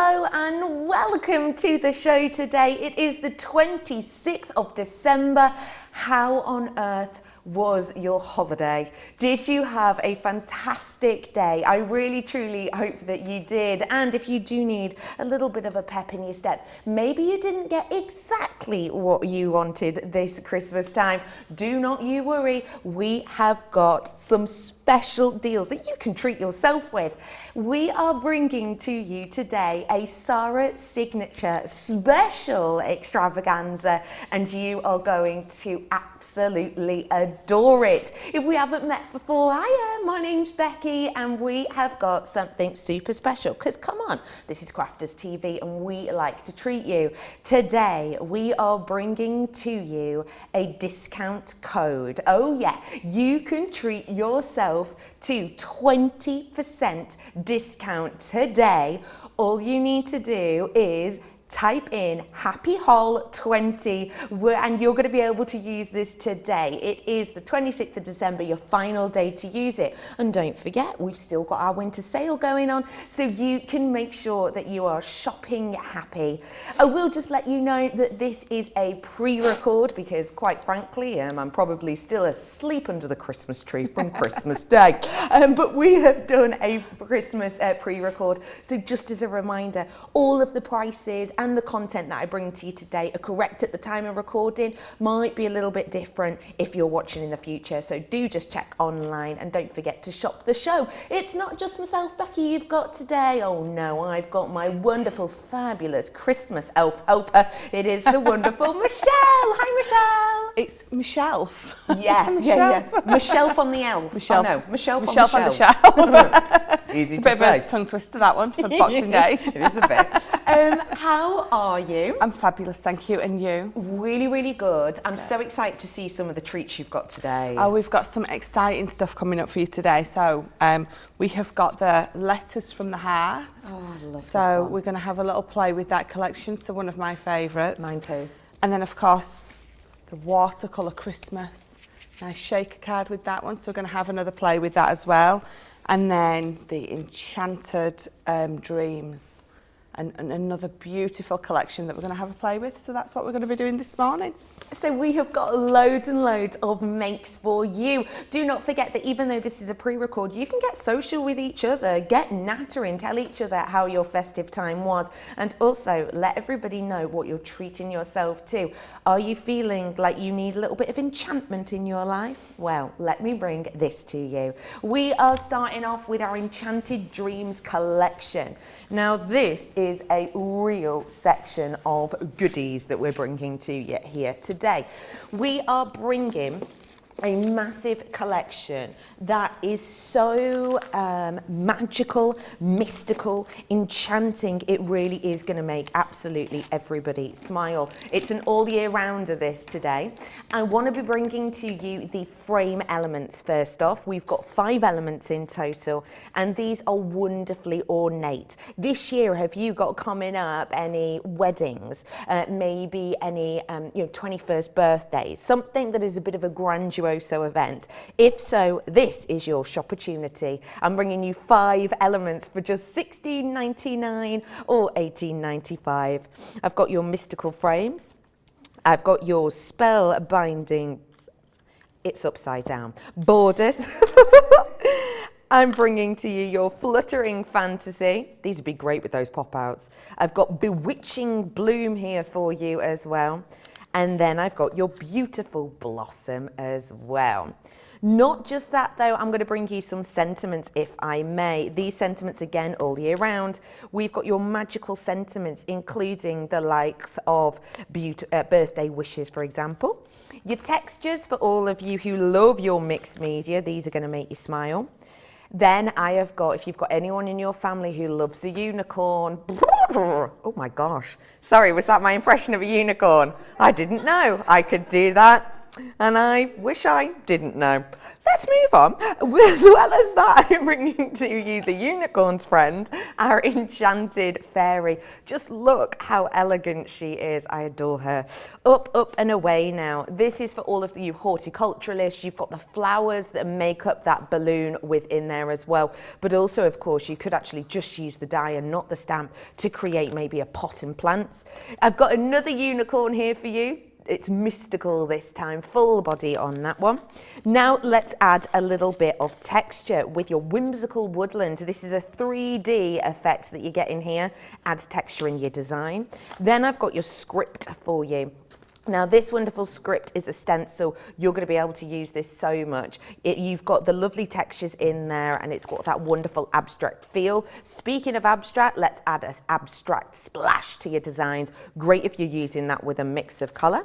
Hello and welcome to the show today. It is the 26th of December. How on earth was your holiday? Did you have a fantastic day? I really truly hope that you did. And if you do need a little bit of a pep in your step, maybe you didn't get exactly what you wanted this Christmas time, do not you worry. We have got some special deals that you can treat yourself with. We are bringing to you today a Sara Signature special extravaganza, and you are going to absolutely adore it. If we haven't met before, hiya, my name's Becky, and we have got something super special, because come on, this is Crafters TV and we like to treat you. Today we are bringing to you a discount code. Oh yeah, you can treat yourself to 20% discount today. All you need to do is type in Happy Haul 20 and you're going to be able to use this today. It is the 26th of December, your final day to use it. And don't forget, we've still got our winter sale going on, so you can make sure that you are shopping happy. I will just let you know that this is a pre-record because quite frankly, I'm probably still asleep under the Christmas tree from Christmas Day. But we have done a Christmas pre-record. So just as a reminder, all of the prices and the content that I bring to you today are correct at the time of recording. Might be a little bit different if you're watching in the future, so do just check online and don't forget to shop the show. It's not just myself, Becky, you've got today. Oh no, I've got my wonderful, fabulous Christmas elf helper. It is the wonderful Michelle. Hi, Michelle. It's Michelle. Yeah, yeah. Michelle on the elf. Michelle. Oh, no, Michelle on the shelf. Easy It's to a bit say. of a tongue twister, that one, for Boxing Day. It is a bit. How are you? I'm fabulous, thank you. And you? Really, really good. I'm so excited to see some of the treats you've got today. Oh, we've got some exciting stuff coming up for you today. So we have got the Letters from the Heart. Oh, I love So this we're going to have a little play with that collection. So one of my favourites. Mine too. And then, of course, the Watercolour Christmas. Nice shaker card with that one. So we're going to have another play with that as well. And then the Enchanted Dreams. And another beautiful collection that we're going to have a play with. So that's what we're going to be doing this morning. So we have got loads and loads of makes for you. Do not forget that even though this is a pre-record, you can get social with each other, get nattering, tell each other how your festive time was, and also let everybody know what you're treating yourself to. Are you feeling like you need a little bit of enchantment in your life? Well, let me bring this to you. We are starting off with our Enchanted Dreams collection. Now this is a real section of goodies that we're bringing to you here today. We are bringing a massive collection that is so magical, mystical, enchanting. It really is going to make absolutely everybody smile. It's an all year rounder this today. I want to be bringing to you the frame elements first off. We've got 5 elements in total, and these are wonderfully ornate. This year, have you got coming up any weddings, maybe any 21st birthdays, something that is a bit of a grandioso event? If so, this is your shopportunity. I'm bringing you 5 elements for just $16.99 or $18.95. I've got your mystical frames. I've got your spell binding, it's upside down, borders. I'm bringing to you your fluttering fantasy. These would be great with those pop-outs. I've got bewitching bloom here for you as well. And then I've got your beautiful blossom as well. Not just that though, I'm going to bring you some sentiments if I may. These sentiments again all year round. We've got your magical sentiments, including the likes of birthday wishes, for example. Your textures for all of you who love your mixed media. These are going to make you smile. Then I have got, if you've got anyone in your family who loves a unicorn, oh my gosh, sorry, was that my impression of a unicorn? I didn't know I could do that. And I wish I didn't know. Let's move on. As well as that, I'm bringing to you the unicorn's friend, our Enchanted Fairy. Just look how elegant she is. I adore her. Up, up and away now. This is for all of you horticulturalists. You've got the flowers that make up that balloon within there as well. But also, of course, you could actually just use the die and not the stamp to create maybe a pot and plants. I've got another unicorn here for you. It's mystical this time, full body on that one. Now let's add a little bit of texture with your Whimsical Woodland. This is a 3D effect that you get in here, adds texture in your design. Then I've got your script for you. Now this wonderful script is a stencil. You're going to be able to use this so much. You've got the lovely textures in there and it's got that wonderful abstract feel. Speaking of abstract, let's add an abstract splash to your designs. Great if you're using that with a mix of colour.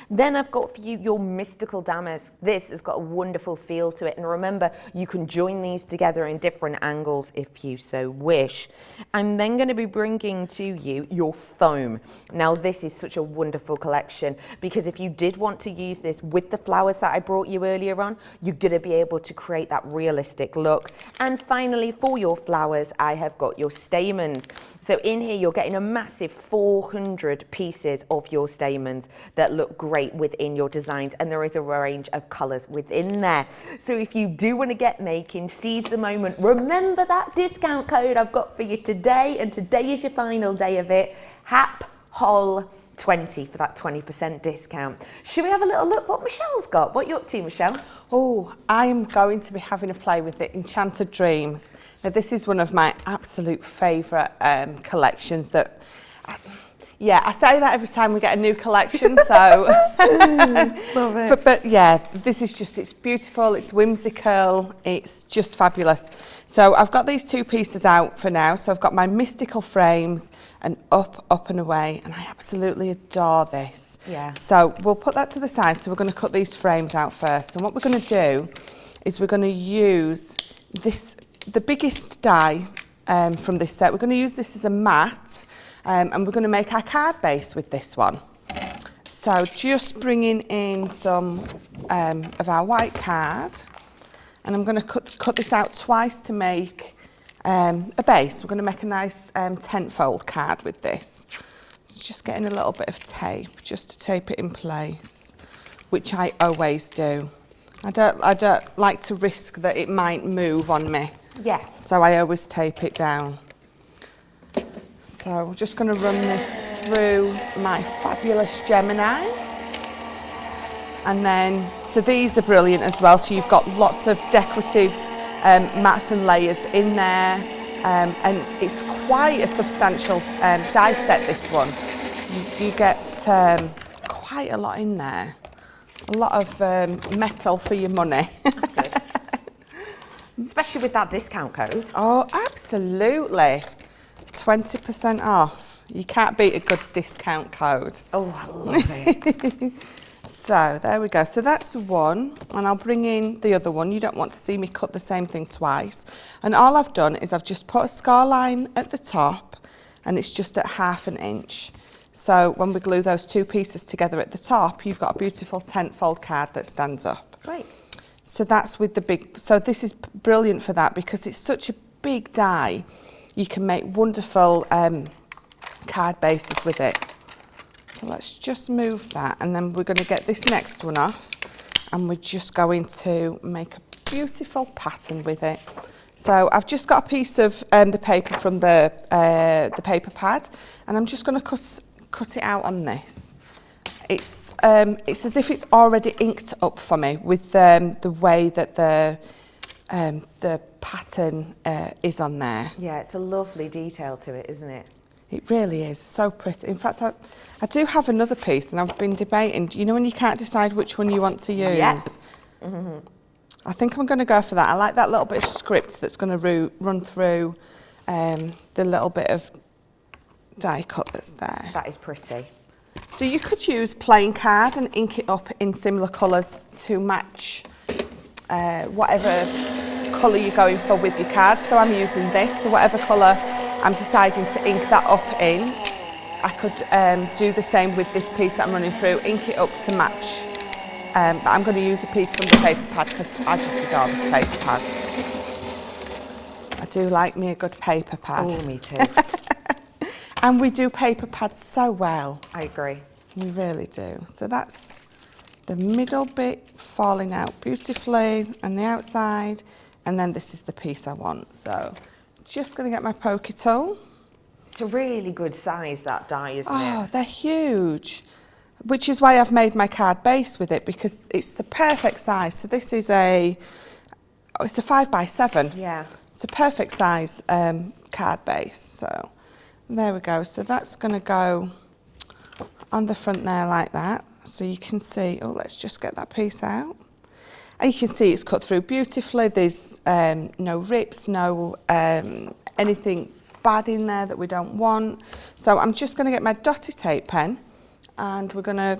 Then I've got for you your Mystical Damask. This has got a wonderful feel to it, and remember you can join these together in different angles if you so wish. I'm then going to be bringing to you your foam. Now this is such a wonderful collection, because if you did want to use this with the flowers that I brought you earlier on, you're going to be able to create that realistic look. And finally, for your flowers, I have got your stamens. So in here, you're getting a massive 400 pieces of your stamens that look great within your designs, and there is a range of colours within there. So if you do want to get making, seize the moment. Remember that discount code I've got for you today, and today is your final day of it. HAPHOL20 for that 20% discount. Should we have a little look what Michelle's got? What are you up to, Michelle? Oh, I'm going to be having a play with the Enchanted Dreams. Now, this is one of my absolute favourite collections that... Yeah, I say that every time we get a new collection, so... Love it. But yeah, this is just, it's beautiful, it's whimsical, it's just fabulous. So I've got these two pieces out for now. So I've got my mystical frames and up, up and away, and I absolutely adore this. Yeah. So we'll put that to the side. So we're going to cut these frames out first. And what we're going to do is we're going to use this, the biggest die from this set. We're going to use this as a mat. And we're going to make our card base with this one. So just bringing in some of our white card, and I'm going to cut this out twice to make a base. We're going to make a nice tent-fold card with this. So just getting a little bit of tape just to tape it in place, which I always do. I don't like to risk that it might move on me. Yeah. So I always tape it down. So we're just going to run this through my fabulous Gemini. And then, so these are brilliant as well. So you've got lots of decorative mats and layers in there. And it's quite a substantial die set, this one. You get quite a lot in there. A lot of metal for your money. That's good. Especially with that discount code. Oh, absolutely. 20% off. You can't beat a good discount code. Oh, I love it. So there we go. So that's one, and I'll bring in the other one. You don't want to see me cut the same thing twice. And all I've done is I've just put a scar line at the top, and it's just at 1/2 inch. So when we glue those two pieces together at the top, you've got a beautiful tent-fold card that stands up. Great. So that's with the big, so this is brilliant for that because it's such a big die. You can make wonderful card bases with it. So let's just move that, and then we're going to get this next one off, and we're just going to make a beautiful pattern with it. So I've just got a piece of the paper from the paper pad, and I'm just going to cut it out on this. It's as if it's already inked up for me with the way that the pattern is on there. Yeah, it's a lovely detail to it, isn't it? It really is, so pretty. In fact, I do have another piece, and I've been debating, you know when you can't decide which one you want to use? Yes. Mm-hmm. I think I'm going to go for that. I like that little bit of script that's going to run through the little bit of die cut that's there. That is pretty. So you could use plain card and ink it up in similar colours to match whatever colour you're going for with your card. So I'm using this, so whatever colour I'm deciding to ink that up in, I could do the same with this piece that I'm running through, ink it up to match But I'm going to use a piece from the paper pad because I just adore this paper pad. I do like me a good paper pad. Oh, me too. And we do paper pads so well. I agree. We really do. So that's the middle bit falling out beautifully and the outside. And then this is the piece I want. So just going to get my poker tool. It's a really good size, that die, isn't it? Oh, they're huge. Which is why I've made my card base with it, because it's the perfect size. So this is it's a 5x7. Yeah. It's a perfect size card base. So there we go. So that's going to go on the front there like that. So you can see, oh, let's just get that piece out. And you can see it's cut through beautifully. There's no rips, no anything bad in there that we don't want. So I'm just going to get my dotty tape pen and we're going to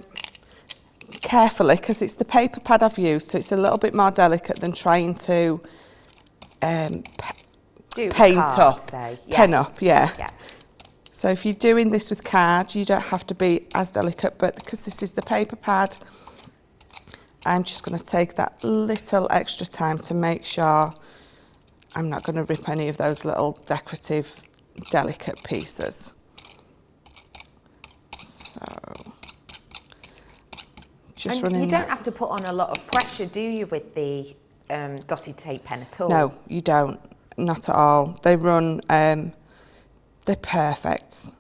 carefully, because it's the paper pad I've used, so it's a little bit more delicate than trying to paint up, pen up, yeah. So if you're doing this with card, you don't have to be as delicate, but because this is the paper pad, I'm just going to take that little extra time to make sure I'm not going to rip any of those little decorative, delicate pieces. So, just running. You don't have to put on a lot of pressure, do you, with the dotted tape pen at all? No, you don't. Not at all. They run, they're perfect.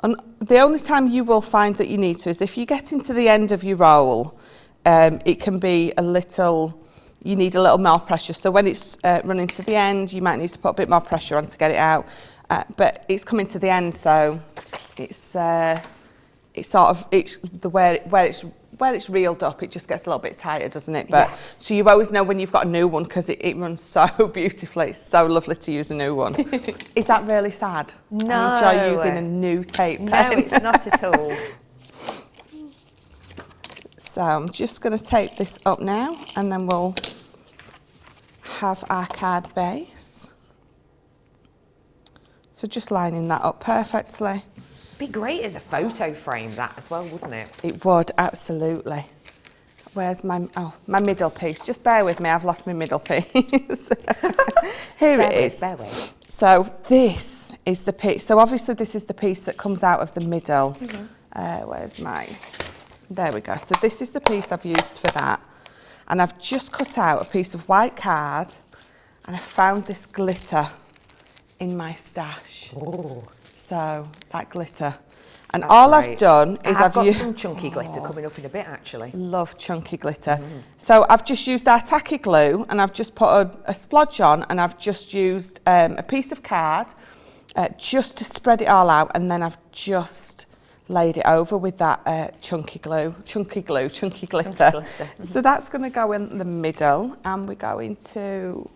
And the only time you will find that you need to is if you get into the end of your roll, it can be a little, you need a little more pressure. So when it's running to the end, you might need to put a bit more pressure on to get it out. But it's coming to the end, so it's sort of, it's the where it's reeled up, it just gets a little bit tighter, doesn't it? But so you always know when you've got a new one because it runs so beautifully. It's so lovely to use a new one. Is that really sad? No. I enjoy using a new tape pen. No, it's not at all. So I'm just going to tape this up now and then we'll have our card base. So just lining that up perfectly. Be great as a photo frame, that as well, wouldn't it? It would, absolutely. Where's my middle piece? Just bear with me, I've lost my middle piece. Here it is. Bear with. So this is the piece. So obviously this is the piece that comes out of the middle. Where's my... There we go. So this is the piece I've used for that. And I've just cut out a piece of white card and I found this glitter in my stash. Ooh. So that glitter. And That's all great. I've done is I've got used some chunky glitter coming up in a bit, actually. Love chunky glitter. So I've just used our tacky glue and I've just put a splodge on and I've just used a piece of card just to spread it all out, and then I've just laid it over with that chunky glitter. So that's going to go in the middle and we're going to,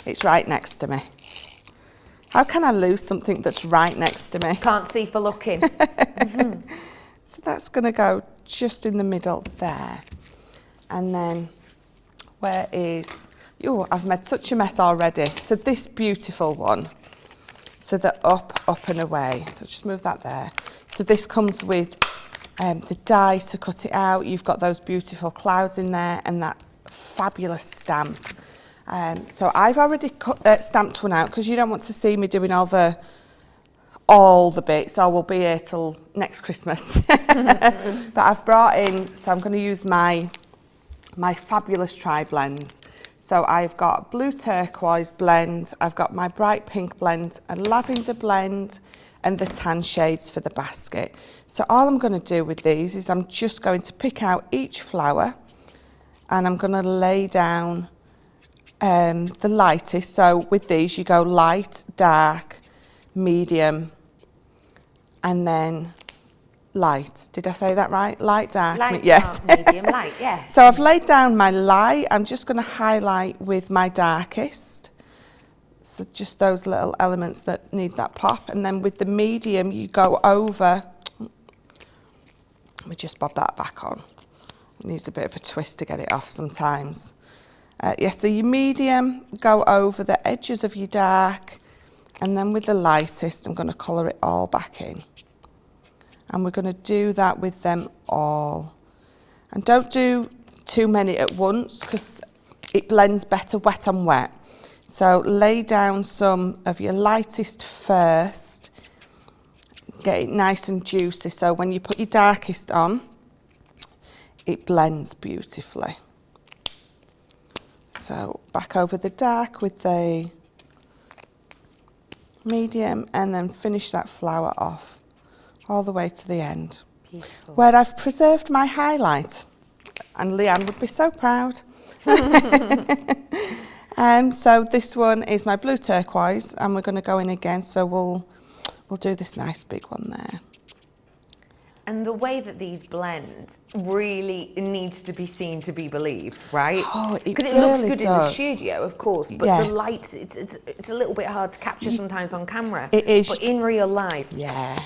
it's right next to me. How can I lose something that's right next to me? Can't see for looking. So that's going to go just in the middle there. And then where is, oh, I've made such a mess already. So this beautiful one, so the up and away. So just move that there. So this comes with the die to cut it out. You've got those beautiful clouds in there and that fabulous stamp. So I've already stamped one out because you don't want to see me doing all the bits. I will be here till next Christmas. But I've brought in, so I'm going to use my fabulous tri-blends. So I've got blue turquoise blend, I've got my bright pink blend, a lavender blend, and the tan shades for the basket. So all I'm going to do with these is I'm just going to pick out each flower and I'm going to lay down the lightest. So with these you go light, dark, medium, and then light. Did I say that right? Light, dark, Light, yes. dark, medium, light, yeah. So I've laid down my light. I'm just going to highlight with my darkest. So just those little elements that need that pop. And then with the medium, you go over. Let me just bob that back on. It needs a bit of a twist to get it off sometimes. So your medium, go over the edges of your dark. And then with the lightest, I'm going to colour it all back in. And we're going to do that with them all. And don't do too many at once because it blends better wet on wet. So lay down some of your lightest first, get it nice and juicy, so when you put your darkest on, it blends beautifully. So back over the dark with the medium, and then finish that flower off all the way to the end. Beautiful. Where I've preserved my highlight, and Leanne would be so proud. So this one is my blue turquoise, and we're going to go in again, so we'll do this nice big one there. And the way that these blend really needs to be seen to be believed, right? Oh, it Because it really looks good does. in the studio, of course, but Yes. the lights, it's a little bit hard to capture sometimes on camera. It is. But in real life, Yeah.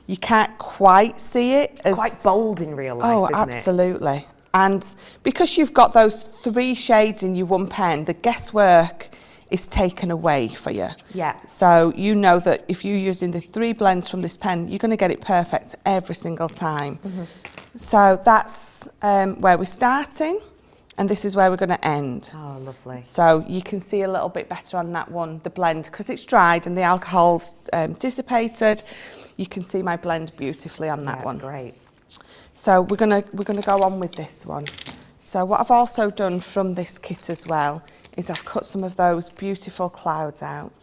You can't quite see it as... quite bold in real life, Oh, isn't absolutely. And because you've got those 3 shades in your one pen, the guesswork is taken away for you. Yeah. So you know that if you're using the 3 blends from this pen, you're going to get it perfect every single time. Mm-hmm. So that's where we're starting, and this is where we're going to end. Oh, lovely. So you can see a little bit better on that one, the blend, because it's dried and the alcohol's dissipated. You can see my blend beautifully on that one. That's great. So we're gonna go on with this one. So what I've also done from this kit as well is I've cut some of those beautiful clouds out.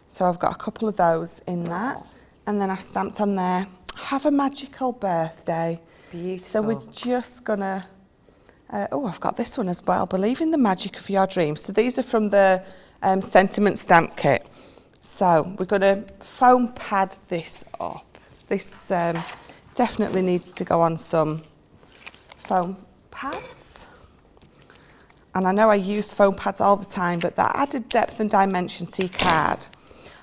So I've got a couple of those in that, and then I've stamped on there, have a magical birthday. Beautiful. So we're just gonna, oh, I've got this one as well, believe in the magic of your dreams. So these are from the sentiment stamp kit. So we're gonna foam pad this up. This definitely needs to go on some foam pads. And I know I use foam pads all the time, but that added depth and dimension to your card,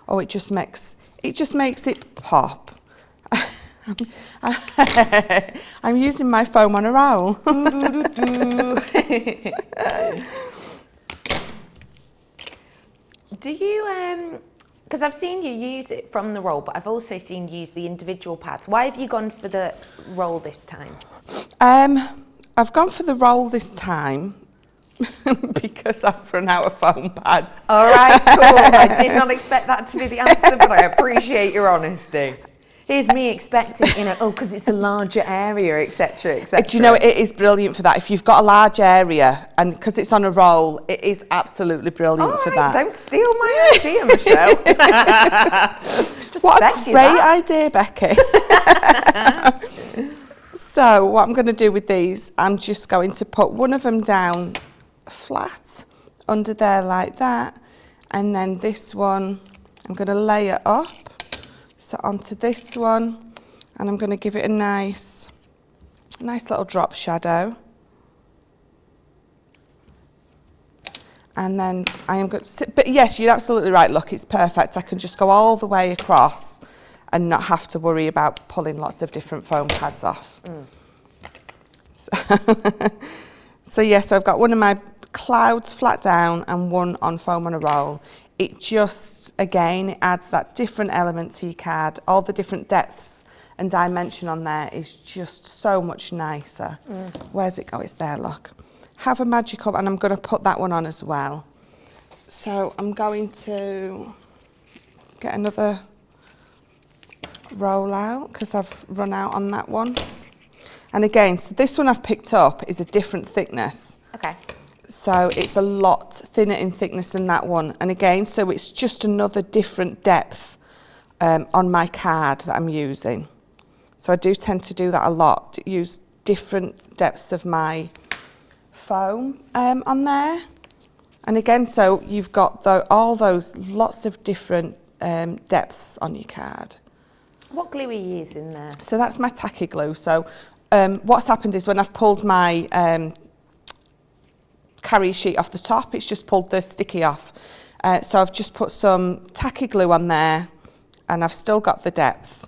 oh, it just makes it pop. I'm using my foam on a roll. Do you, because I've seen you use it from the roll, but I've also seen you use the individual pads. Why have you gone for the roll this time? I've gone for the roll this time because I've run out of foam pads. All right, cool. I did not expect that to be the answer, but I appreciate your honesty. Here's me expecting, because it's a larger area, etc., etc. Do you know, it is brilliant for that. If you've got a large area, and because it's on a roll, it is absolutely brilliant for that. Don't steal my idea, Michelle. Just what a spec you great that. idea, Becky. So what I'm going to do with these, I'm just going to put one of them down flat under there like that, and then this one I'm going to layer up, so onto this one, and I'm going to give it a nice little drop shadow, and then I am going to, but yes, you're absolutely right, look, it's perfect. I can just go all the way across and not have to worry about pulling lots of different foam pads off. So yes, I've got one of my clouds flat down and one on foam on a roll. It just, again, it adds that different element to your card. All the different depths and dimension on there is just so much nicer. Where's it go? It's there, look. Have a magical, and I'm going to put that one on as well. So I'm going to get another roll out because I've run out on that one. And again, so this one I've picked up is a different thickness. Okay. So it's a lot thinner in thickness than that one. And again, so it's just another different depth on my card that I'm using. So I do tend to do that a lot, to use different depths of my foam on there. And again, so you've got all those lots of different depths on your card. What glue are you using there? So that's my tacky glue. So what's happened is when I've pulled my carrier sheet off the top, it's just pulled the sticky off. So I've just put some tacky glue on there, and I've still got the depth.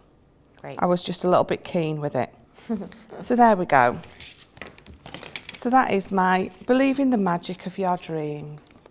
Great. I was just a little bit keen with it. So there we go. So that is my Believe in the Magic of Your Dreams.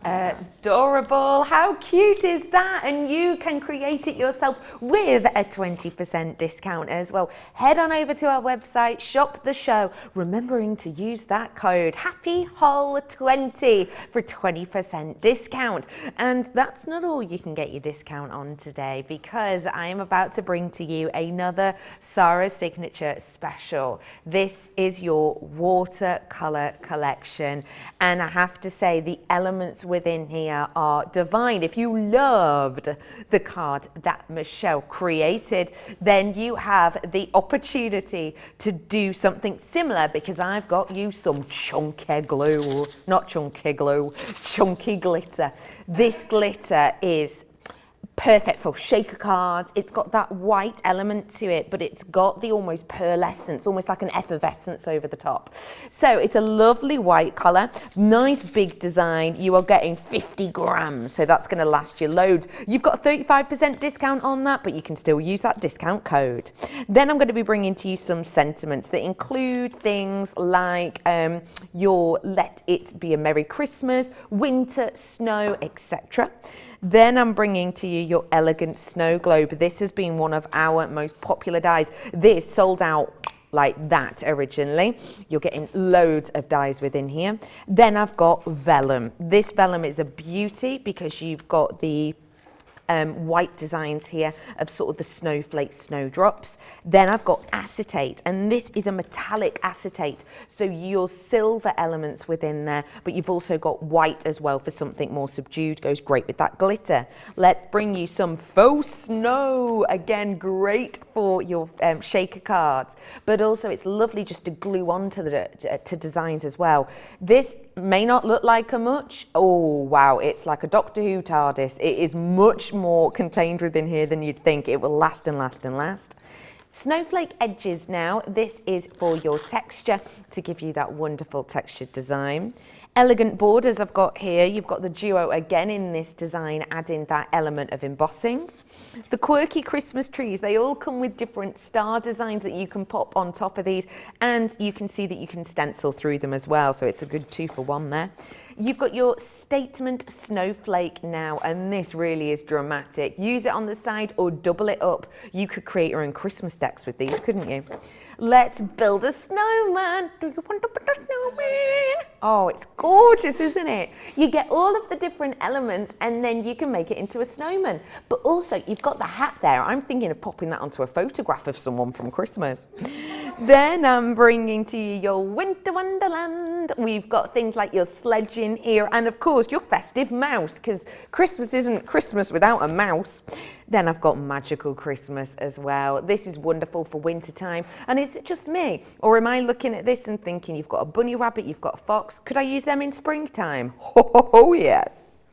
Adorable. How cute is that? And you can create it yourself with a 20% discount as well. Head on over to our website, shop the show, remembering to use that code HAPPYHOL20 for 20% discount. And that's not all you can get your discount on today, because I am about to bring to you another Sara Signature special. This is your watercolor collection, and I have to say the elements within here are divine. If you loved the card that Michelle created, then you have the opportunity to do something similar, because I've got you some chunky glue, not chunky glue, chunky glitter. This glitter is perfect for shaker cards. It's got that white element to it, but it's got the almost pearlescence, almost like an effervescence over the top. So it's a lovely white colour, nice big design. You are getting 50 grams, so that's going to last you loads. You've got a 35% discount on that, but you can still use that discount code. Then I'm going to be bringing to you some sentiments that include things like your Let It Be a Merry Christmas, winter, snow, etc. Then I'm bringing to you your Elegant Snow Globe. This has been one of our most popular dies. This sold out like that originally. You're getting loads of dies within here. Then I've got Vellum. This Vellum is a beauty because you've got the white designs here of sort of the snowflake snowdrops. Then I've got Acetate, and this is a metallic acetate, so your silver elements within there, but you've also got white as well for something more subdued. Goes great with that glitter. Let's bring you some faux snow. Again, great for your shaker cards, but also it's lovely just to glue onto to designs as well. This may not look like a much. Oh wow, it's like a Doctor Who TARDIS. It is much more contained within here than you'd think. It will last and last and last. Snowflake Edges now. This is for your texture, to give you that wonderful textured design. Elegant Borders I've got here. You've got the duo again in this design, adding that element of embossing. The quirky Christmas trees, they all come with different star designs that you can pop on top of these, and you can see that you can stencil through them as well, so it's a good 2-for-1 there. You've got your Statement Snowflake now, and this really is dramatic. Use it on the side or double it up. You could create your own Christmas decks with these, couldn't you? Let's build a snowman. Do you want to build a snowman? Oh, it's gorgeous, isn't it? You get all of the different elements, and then you can make it into a snowman. But also, you've got the hat there. I'm thinking of popping that onto a photograph of someone from Christmas. Then I'm bringing to you your Winter Wonderland. We've got things like your sledging here, and of course your festive mouse, because Christmas isn't Christmas without a mouse. Then I've got Magical Christmas as well. This is wonderful for winter time. And is it just me? Or am I looking at this and thinking, you've got a bunny rabbit, you've got a fox. Could I use them in springtime? Oh, yes.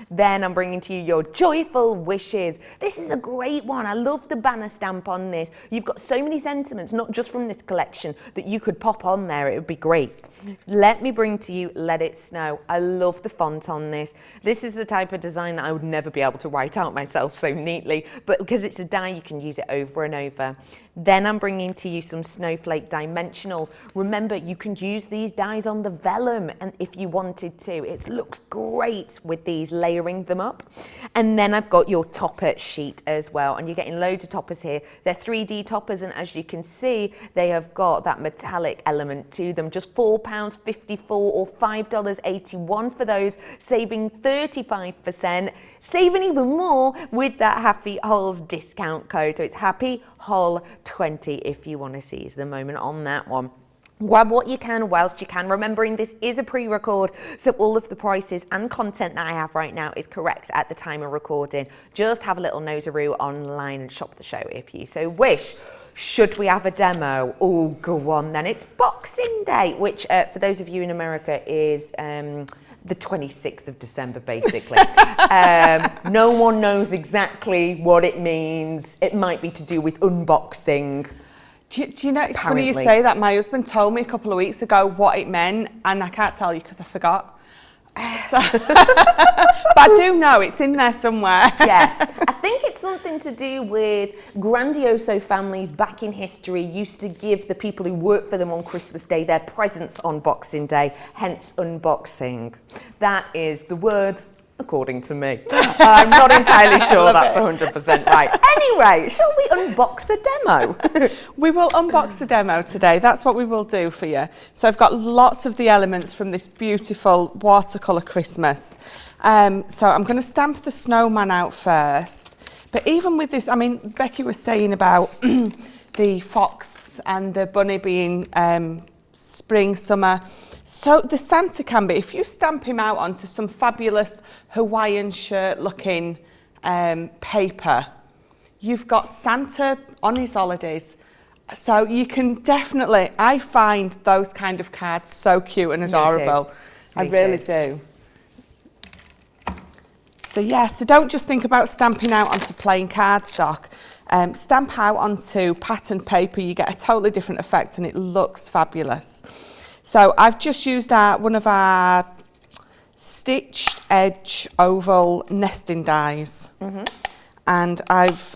Then I'm bringing to you your Joyful Wishes. This is a great one. I love the banner stamp on this. You've got so many sentiments, not just from this collection, that you could pop on there. It would be great. Let me bring to you Let It Snow. I love the font on this. This is the type of design that I would never be able to write out myself so neatly, but because it's a die, you can use it over and over. Then I'm bringing to you some Snowflake Dimensionals. Remember, you can use these dies on the vellum, and if you wanted to. It looks great with these, layering them up. And then I've got your topper sheet as well, and you're getting loads of toppers here. They're 3D toppers, and as you can see, they have got that metallic element to them. Just £4.54 or $5.81 for those, saving 35%, saving even more with that Happy Holes discount code. So it's Happy Hole 20 if you want to seize the moment on that one. Grab what you can whilst you can, remembering this is a pre-record, so all of the prices and content that I have right now is correct at the time of recording. Just have a little noseroo online and shop the show if you so wish. Should we have a demo? Oh, go on then. It's Boxing Day, which for those of you in America is the 26th of December, basically. No one knows exactly what it means. It might be to do with unboxing. Do you know, it's funny you say that. My husband told me a couple of weeks ago what it meant, and I can't tell you because I forgot. So, but I do know it's in there somewhere. Yeah, I think it's something to do with Grandioso families back in history used to give the people who work for them on Christmas Day their presents on Boxing Day, hence unboxing. That is the word according to me. I'm not entirely sure that's 100% right. Anyway, shall we unbox a demo? We will unbox a demo today. That's what we will do for you. So I've got lots of the elements from this beautiful watercolour Christmas. So I'm going to stamp the snowman out first. But even with this, I mean, Becky was saying about the fox and the bunny being spring, summer. So the Santa can be, if you stamp him out onto some fabulous Hawaiian shirt looking paper, you've got Santa on his holidays. So you can definitely, I find those kind of cards so cute and adorable. I really do. So yeah, so don't just think about stamping out onto plain cardstock. Stamp out onto patterned paper, you get a totally different effect and it looks fabulous. So I've just used one of our stitched edge oval nesting dies. And I've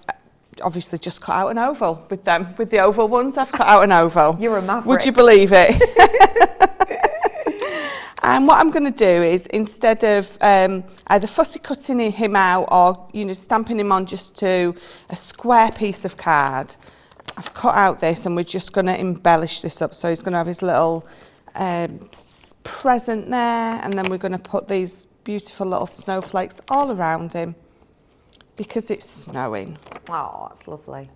obviously just cut out an oval with them. With the oval ones, I've cut out an oval. You're a maverick. Would you believe it? And what I'm going to do is, instead of either fussy cutting him out or stamping him on just to a square piece of card, I've cut out this and we're just going to embellish this up. So he's going to have his little present there, and then we're going to put these beautiful little snowflakes all around him because it's snowing. Oh, that's lovely.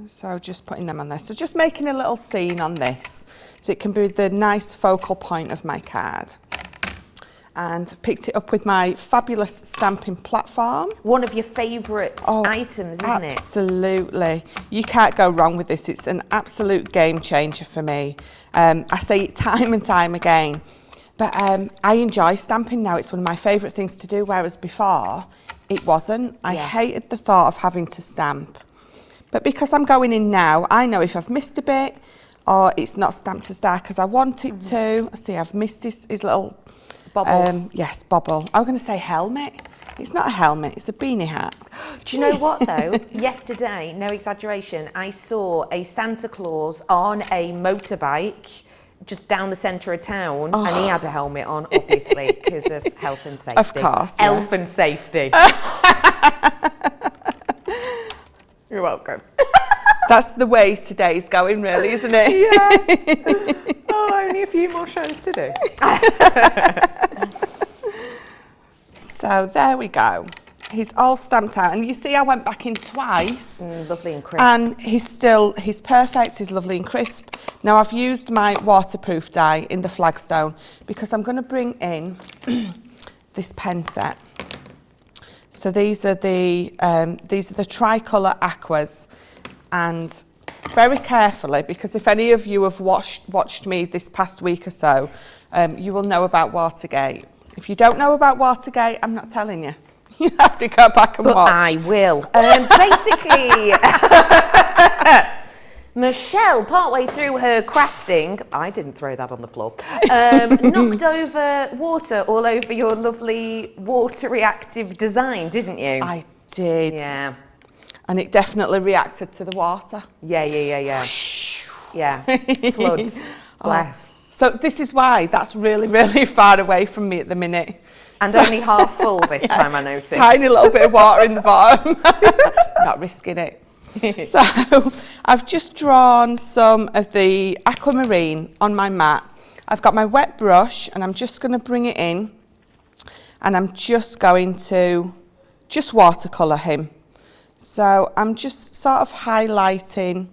So just putting them on there. So just making a little scene on this so it can be the nice focal point of my card. And picked it up with my fabulous stamping platform. One of your favourite items, isn't it? Absolutely. You can't go wrong with this. It's an absolute game changer for me. I say it time and time again. But I enjoy stamping now. It's one of my favourite things to do, whereas before it wasn't. I hated the thought of having to stamp. But because I'm going in now, I know if I've missed a bit or it's not stamped as dark as I want it to. See, I've missed his little... Bobble. Yes, bobble. I was going to say helmet. It's not a helmet, it's a beanie hat. Do you know what though? Yesterday, no exaggeration, I saw a Santa Claus on a motorbike just down the centre of town, and he had a helmet on, obviously, because of health and safety. Of course. Health and safety. You're welcome. That's the way today's going, really, isn't it? Yeah. Only a few more shows to do. So there we go. He's all stamped out, and you see I went back in twice. Lovely and crisp. And he's perfect, he's lovely and crisp. Now I've used my waterproof die in the flagstone because I'm going to bring in this pen set. So these are the tricolour Aquas, and very carefully, because if any of you have watched me this past week or so, you will know about Watergate. If you don't know about Watergate, I'm not telling you. You have to go back and watch. I will. Basically, Michelle, partway through her crafting, I didn't throw that on the floor, knocked over water all over your lovely water reactive design, didn't you? I did. Yeah. And it definitely reacted to the water. Yeah. Yeah, floods, bless. So this is why that's really, really far away from me at the minute. And only half full this time, I noticed. Tiny little bit of water in the bottom. Not risking it. So I've just drawn some of the aquamarine on my mat. I've got my wet brush and I'm just going to bring it in, and I'm just going to watercolour him. So I'm just sort of highlighting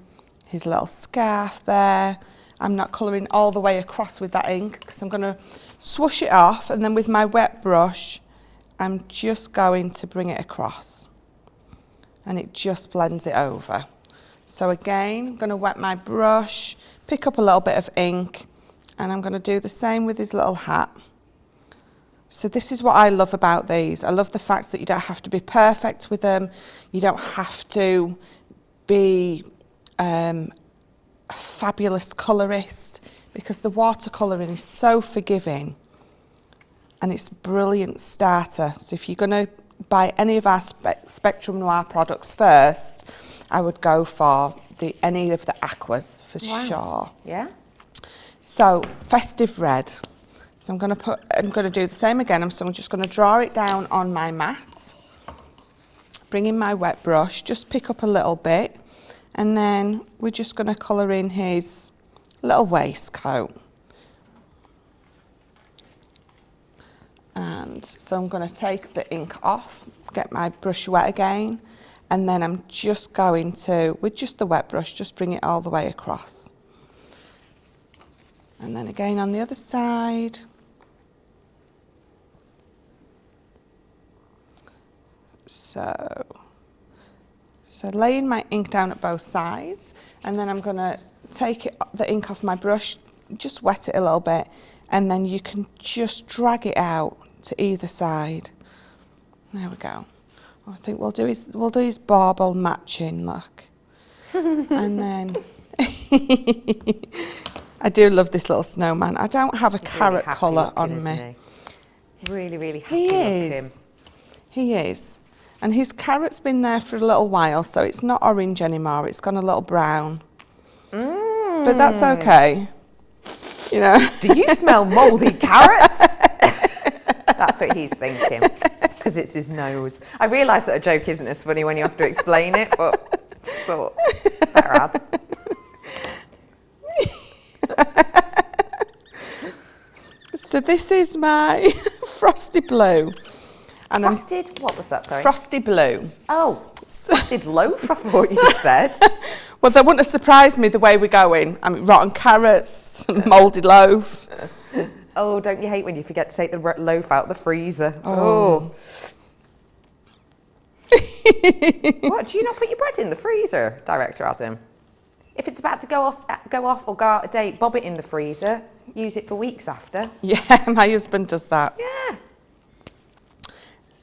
his little scarf there. I'm not colouring all the way across with that ink because I'm going to swoosh it off, and then with my wet brush I'm just going to bring it across, and it just blends it over. So again, I'm going to wet my brush, pick up a little bit of ink, and I'm going to do the same with his little hat. So this is what I love about these. I love the fact that you don't have to be perfect with them. You don't have to be a fabulous colourist, because the watercolouring is so forgiving and it's a brilliant starter. So if you're going to buy any of our Spectrum Noir products first, I would go for any of the Aquas for sure. Yeah. So festive red. So I'm going to do the same again. So I'm just going to draw it down on my mat. Bring in my wet brush, just pick up a little bit, and then we're just going to colour in his little waistcoat. And so I'm going to take the ink off, get my brush wet again, and then I'm just going to, with just the wet brush, just bring it all the way across. And then again on the other side. So laying my ink down at both sides, and then I'm going to take the ink off my brush, just wet it a little bit, and then you can just drag it out to either side. There we go. I think we'll do his bauble matching, look. And then I do love this little snowman. I don't have a carrot really colour looking, on me. Really, really happy looking. He is. And his carrot's been there for a little while, so it's not orange anymore. It's gone a little brown. But that's okay. You know. Do you smell mouldy carrots? That's what he's thinking, because it's his nose. I realise that a joke isn't as funny when you have to explain it, but just thought, better add. So this is my frosty blue. And Frosted? What was that, sorry? Frosty blue. Oh, frosted loaf, I thought you said. Well, that wouldn't have surprised me the way we're going. I mean, rotten carrots, moulded loaf. Oh, don't you hate when you forget to take the loaf out the freezer? Oh. What, do you not put your bread in the freezer, Director Adam? If it's about to go off or go out of date, bob it in the freezer. Use it for weeks after. Yeah, my husband does that. Yeah.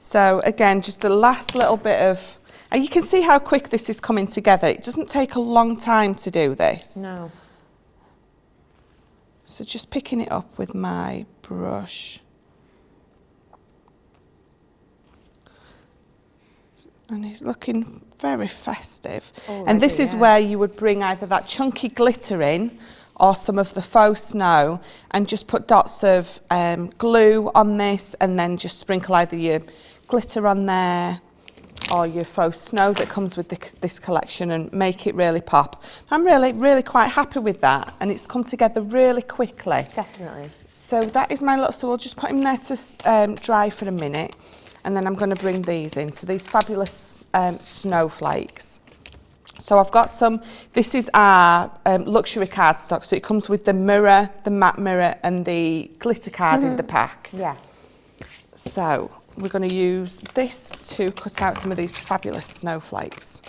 So again, just a last little bit of, and you can see how quick this is coming together. It doesn't take a long time to do this. No. So just picking it up with my brush. And he's looking very festive. Already, and this is where you would bring either that chunky glitter in or some of the faux snow and just put dots of glue on this and then just sprinkle either your glitter on there or your faux snow that comes with this collection and make it really pop. I'm really quite happy with that, and it's come together really quickly. Definitely. So that is my little, so we'll just put him there to dry for a minute, and then I'm going to bring these in. So these fabulous snowflakes. So I've got some, this is our luxury cardstock, so it comes with the mirror, the matte mirror and the glitter card in the pack. Yeah. So we're going to use this to cut out some of these fabulous snowflakes.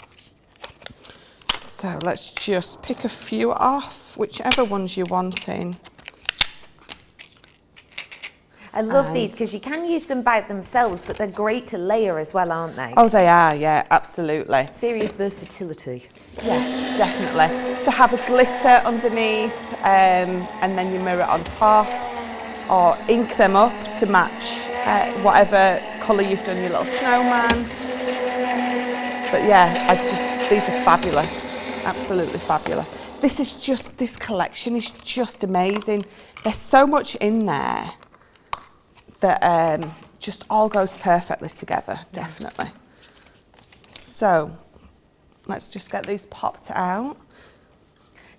So let's just pick a few off, whichever ones you're wanting. I love these because you can use them by themselves, but they're great to layer as well, aren't they? Oh, they are, yeah, absolutely. Serious versatility. Yes, definitely. To have a glitter underneath and then your mirror on top, or ink them up to match whatever colour you've done your little snowman. But yeah, these are fabulous, absolutely fabulous. This collection is just amazing. There's so much in there that just all goes perfectly together, definitely. So let's just get these popped out.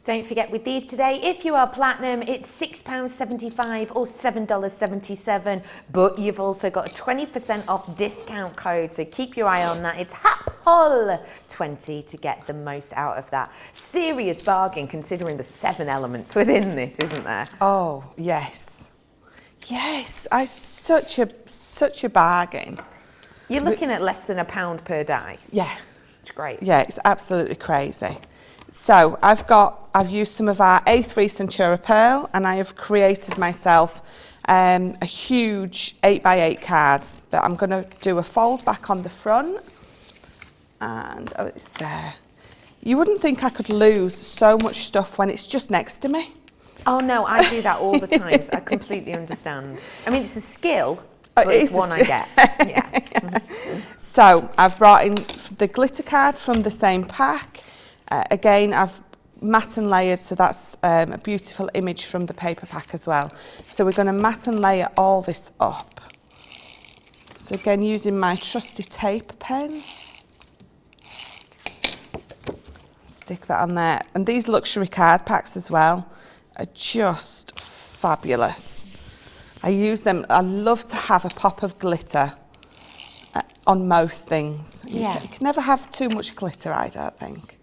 Don't forget, with these today, if you are platinum, it's £6.75 or $7.77, but you've also got a 20% off discount code, so keep your eye on that. It's HAPHOL20 to get the most out of that. Serious bargain considering the 7 elements within this, isn't there? Oh, yes. Yes, such a bargain. You're looking at less than £1 per die. Yeah. It's great. Yeah, it's absolutely crazy. So I've used some of our A3 Centura Pearl, and I have created myself a huge 8x8 card that I'm going to do a fold back on the front. And, oh, it's there. You wouldn't think I could lose so much stuff when it's just next to me. Oh no, I do that all the time, so I completely understand. I mean, it's a skill, but it's one I get. Yeah. So I've brought in the glitter card from the same pack. Again, I've matte and layered, so that's a beautiful image from the paper pack as well. So we're going to matte and layer all this up. So again, using my trusty tape pen. Stick that on there. And these luxury card packs as well are just fabulous. I use them. I love to have a pop of glitter on most things. Yeah. You can never have too much glitter, I don't think.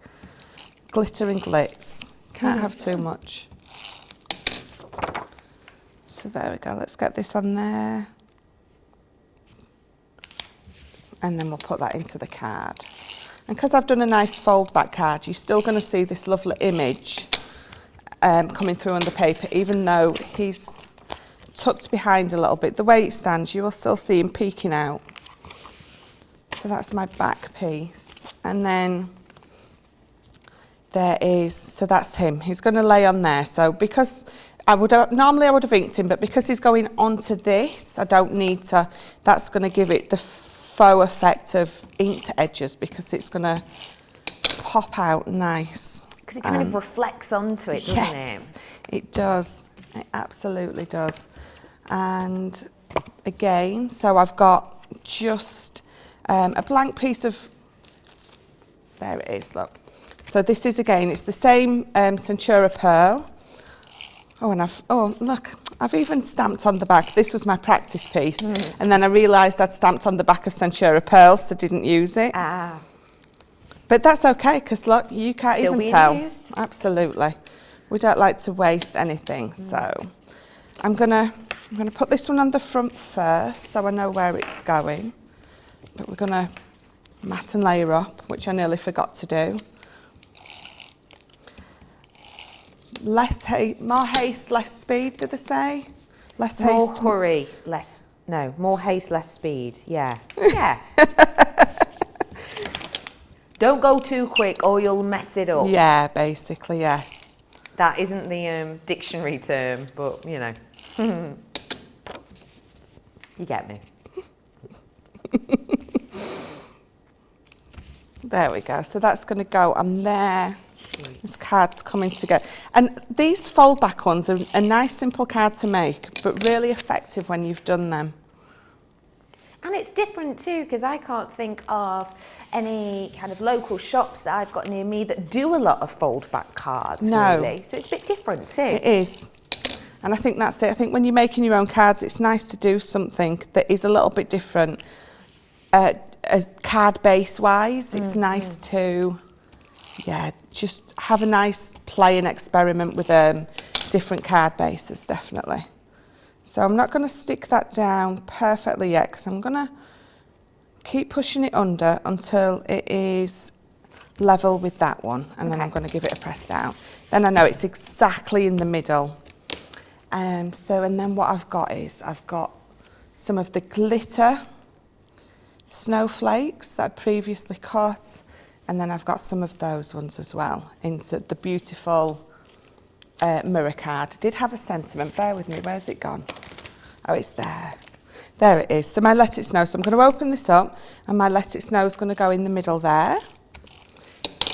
Glitter and glitz. Can't have too much. So there we go. Let's get this on there. And then we'll put that into the card. And because I've done a nice fold back card, you're still going to see this lovely image coming through on the paper, even though he's tucked behind a little bit. The way it stands, you will still see him peeking out. So that's my back piece. And then there is, so that's him. He's going to lay on there. So because normally I would have inked him, but because he's going onto this, I don't need to, that's going to give it the faux effect of inked edges because it's going to pop out nice. Because it kind of reflects onto it, doesn't yes, it does. It absolutely does. And again, so I've got just a blank piece of, there it is, look. So this is, again, it's the same Centura Pearl. Oh, and look, I've even stamped on the back. This was my practice piece. And then I realised I'd stamped on the back of Centura Pearl, so didn't use it. Ah. But that's okay, because look, you can't Still even tell. Used. Absolutely. We don't like to waste anything. So I'm gonna put this one on the front first, so I know where it's going. But we're gonna matte and layer up, which I nearly forgot to do. More haste, less speed, did they say? Less haste. More hurry, less, no, more haste, less speed, yeah. Yeah. Don't go too quick or you'll mess it up. Yeah, basically, yes. That isn't the dictionary term, but, you know. You get me. There we go. So that's going to go on there. This card's coming together. And these fold back ones are a nice simple card to make, but really effective when you've done them. And it's different too, because I can't think of any kind of local shops that I've got near me that do a lot of fold back cards, really. So it's a bit different too. It is. And I think that's it. I think when you're making your own cards, it's nice to do something that is a little bit different. Card base wise, it's nice to, just have a nice play and experiment with different card bases, definitely. So I'm not going to stick that down perfectly yet because I'm going to keep pushing it under until it is level with that one, and then I'm going to give it a press down. Then I know it's exactly in the middle. And then what I've got is I've got some of the glitter snowflakes that I'd previously cut, and then I've got some of those ones as well into the beautiful mirror card. I did have a sentiment, bear with me, where's it gone? Oh, it's there. There it is. So my Let It Snow. So I'm going to open this up, and my Let It Snow is going to go in the middle there.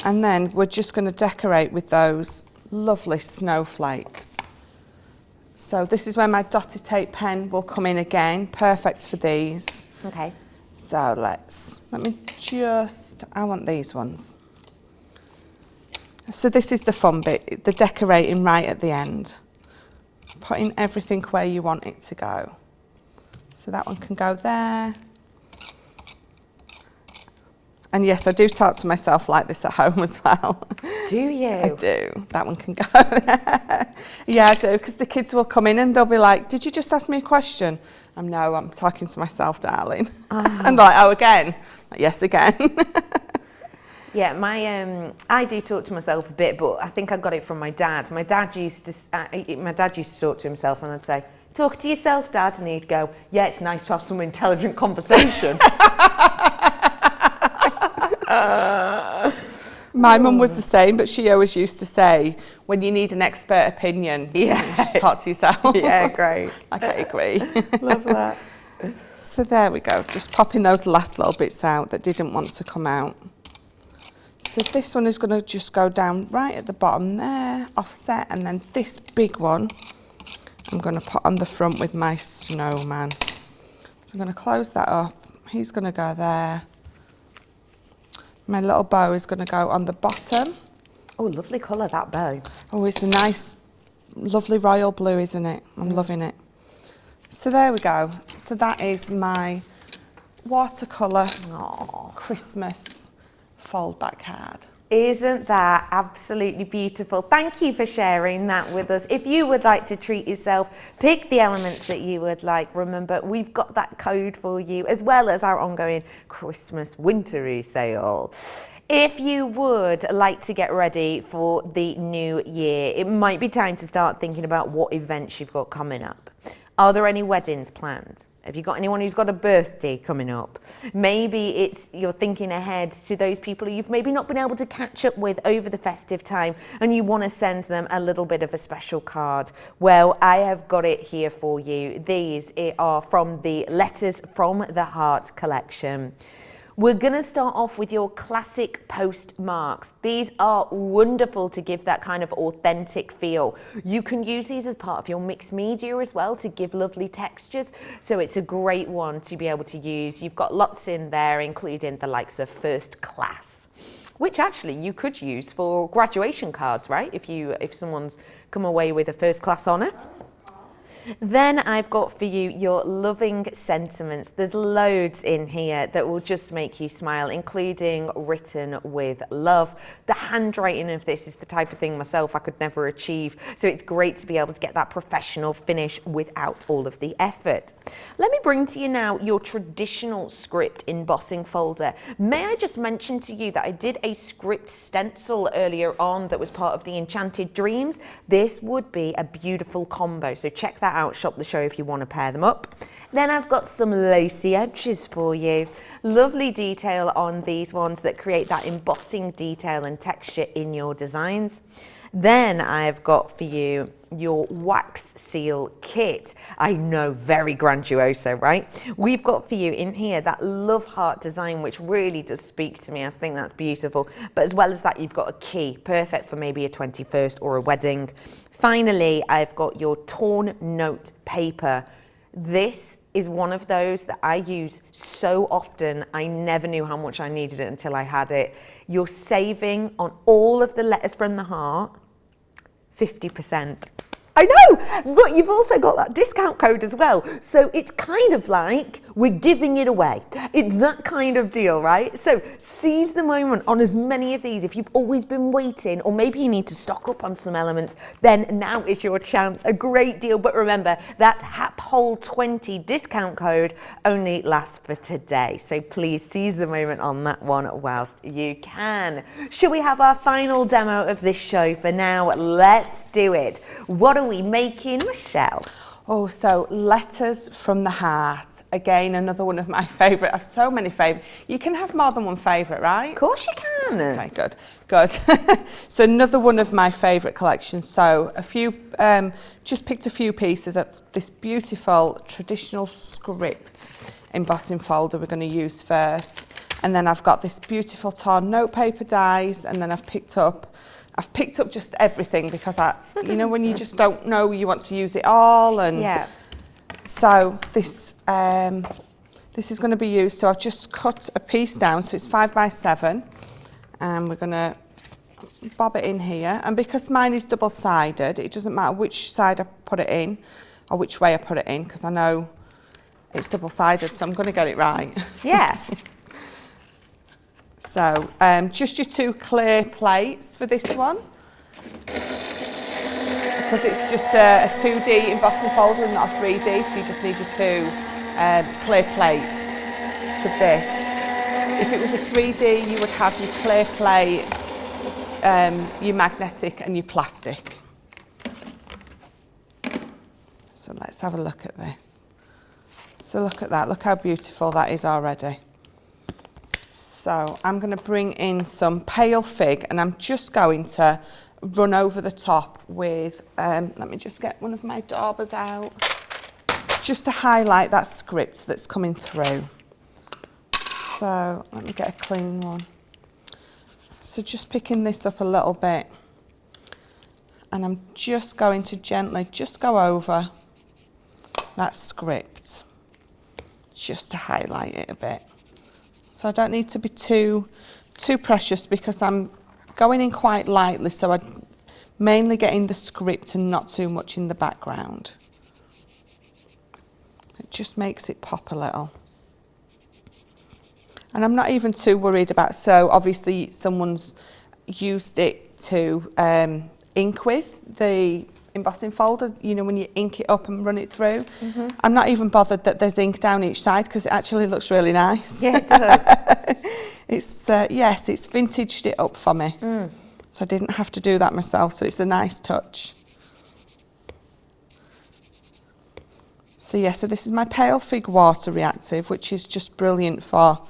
And then we're just going to decorate with those lovely snowflakes. So this is where my dotted tape pen will come in again, perfect for these. Okay. So let me just, I want these ones. So this is the fun bit, the decorating right at the end. Putting everything where you want it to go. So that one can go there. And yes, I do talk to myself like this at home as well. Do you? I do. That one can go there. Yeah, I do, because the kids will come in and they'll be like, did you just ask me a question? No, I'm talking to myself, darling. And like, oh, again? Yes, again. Yeah, I do talk to myself a bit, but I think I got it from my dad. My dad used to talk to himself, and I'd say, "Talk to yourself, Dad," and he'd go, "Yeah, it's nice to have some intelligent conversation." My mum was the same, but she always used to say, when you need an expert opinion, Yeah. you just talk to yourself. Yeah, great. I agree. Love that. So there we go, just popping those last little bits out that didn't want to come out. So this one is going to just go down right at the bottom there, offset, and then this big one I'm going to put on the front with my snowman. So I'm going to close that up. He's going to go there. My little bow is going to go on the bottom. Oh, lovely colour, that bow. Oh, it's a nice, lovely royal blue, isn't it? I'm loving it. So there we go. So that is my watercolour Christmas fold back card. Isn't that absolutely beautiful? Thank you for sharing that with us. If you would like to treat yourself, pick the elements that you would like. Remember, we've got that code for you, as well as our ongoing Christmas wintry sale. If you would like to get ready for the new year, it might be time to start thinking about what events you've got coming up. Are there any weddings planned? Have you got anyone who's got a birthday coming up? Maybe it's you're thinking ahead to those people who you've maybe not been able to catch up with over the festive time and you want to send them a little bit of a special card. Well, I have got it here for you. These are from the Letters from the Heart collection. We're going to start off with your classic postmarks. These are wonderful to give that kind of authentic feel. You can use these as part of your mixed media as well to give lovely textures. So it's a great one to be able to use. You've got lots in there, including the likes of First Class, which actually you could use for graduation cards, right? If someone's come away with a first class honour. Then I've got for you your loving sentiments. There's loads in here that will just make you smile, including written with love. The handwriting of this is the type of thing myself I could never achieve. So it's great to be able to get that professional finish without all of the effort. Let me bring to you now your traditional script embossing folder. May I just mention to you that I did a script stencil earlier on that was part of the Enchanted Dreams. This would be a beautiful combo. So check that out, shop the show if you want to pair them up. Then I've got some lacy edges for you. Lovely detail on these ones that create that embossing detail and texture in your designs. Then I've got for you your wax seal kit. I know, very grandioso, right? We've got for you in here that love heart design, which really does speak to me. I think that's beautiful. But as well as that, you've got a key, perfect for maybe a 21st or a wedding. Finally, I've got your torn note paper. This is one of those that I use so often. I never knew how much I needed it until I had it. You're saving on all of the letters from the heart 50%. I know, but you've also got that discount code as well. So it's kind of like we're giving it away. It's that kind of deal, right? So seize the moment on as many of these. If you've always been waiting, or maybe you need to stock up on some elements, then now is your chance. A great deal. But remember, that HAPHOLE20 discount code only lasts for today. So please seize the moment on that one whilst you can. Should we have our final demo of this show for now? Let's do it. What are we making, Michelle? Oh, so Letters from the Heart. Again, another one of my favourite. I have so many favourite. You can have more than one favourite, right? Of course you can. Okay, good, good. So another one of my favourite collections. So a few, just picked a few pieces of this beautiful traditional script embossing folder we're going to use first. And then I've got this beautiful torn notepaper dies, and then I've picked up just everything because you know, when you just don't know, you want to use it all, and yeah. So this is going to be used. So I've just cut a piece down, so it's 5 by 7, and we're going to bob it in here. And because mine is double-sided, it doesn't matter which side I put it in or which way I put it in, because I know it's double-sided, so I'm going to get it right. Yeah. So just your 2 clear plates for this one, because it's just a 2D embossing folder and not a 3D, so you just need your 2 clear plates for this. If it was a 3D, you would have your clear plate, your magnetic and your plastic. So let's have a look at this. So look at that, look how beautiful that is already. So I'm going to bring in some pale fig, and I'm just going to run over the top with, let me just get one of my daubers out, just to highlight that script that's coming through. So let me get a clean one. So just picking this up a little bit, and I'm just going to gently just go over that script, just to highlight it a bit. So I don't need to be too precious, because I'm going in quite lightly, so I'm mainly getting the script and not too much in the background. It just makes it pop a little. And I'm not even too worried about, so obviously someone's used it to ink with the embossing folder, you know, when you ink it up and run it through. I'm not even bothered that there's ink down each side, because it actually looks really nice. Yeah, it does. It's yes, it's vintaged it up for me. So I didn't have to do that myself, so it's a nice touch. So yeah, so this is my pale fig water reactive, which is just brilliant for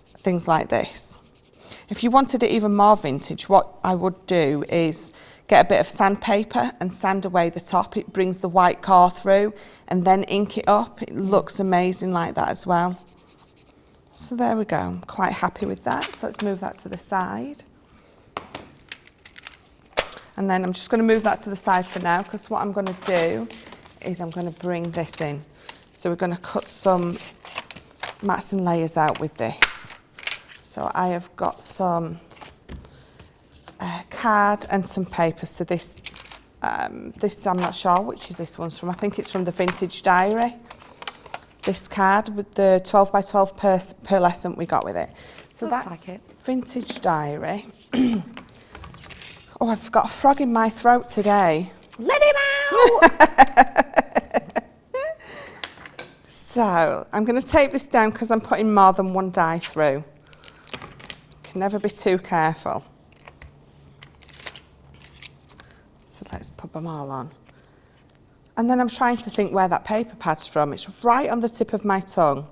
things like this. If you wanted it even more vintage, what I would do is get a bit of sandpaper and sand away the top. It brings the white core through, and then ink it up. It looks amazing like that as well. So there we go, I'm quite happy with that. So let's move that to the side. And then I'm just going to move that to the side for now, because what I'm going to do is I'm going to bring this in. So we're going to cut some mats and layers out with this. So I have got some card and some paper. So this I'm not sure which is this one's from. I think it's from the Vintage Diary. This card with the 12 by 12 pearlescent we got with it. So Looks that's like it. Vintage Diary. Oh, I've got a frog in my throat today. Let him out! So I'm going to tape this down, because I'm putting more than one die through. Can never be too careful. So let's put them all on. And then I'm trying to think where that paper pad's from. It's right on the tip of my tongue.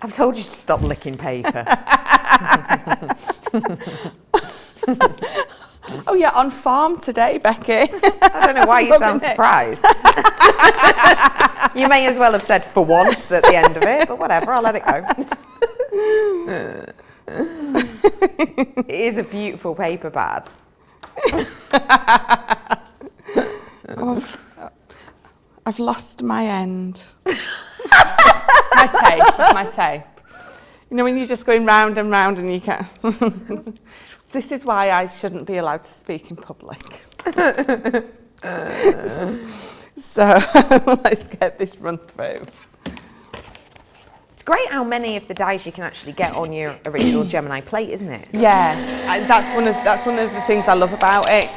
I've told you to stop licking paper. Oh yeah, on form today, Becky. I don't know why you sound surprised. You may as well have said "for once" at the end of it, but whatever, I'll let it go. It is a beautiful paper pad. Oh, I've lost my end. My tape. You know, when you're just going round and round and you can't. This is why I shouldn't be allowed to speak in public. So let's get this run through. It's great how many of the dies you can actually get on your original Gemini plate, isn't it? Yeah, that's one of the things I love about it.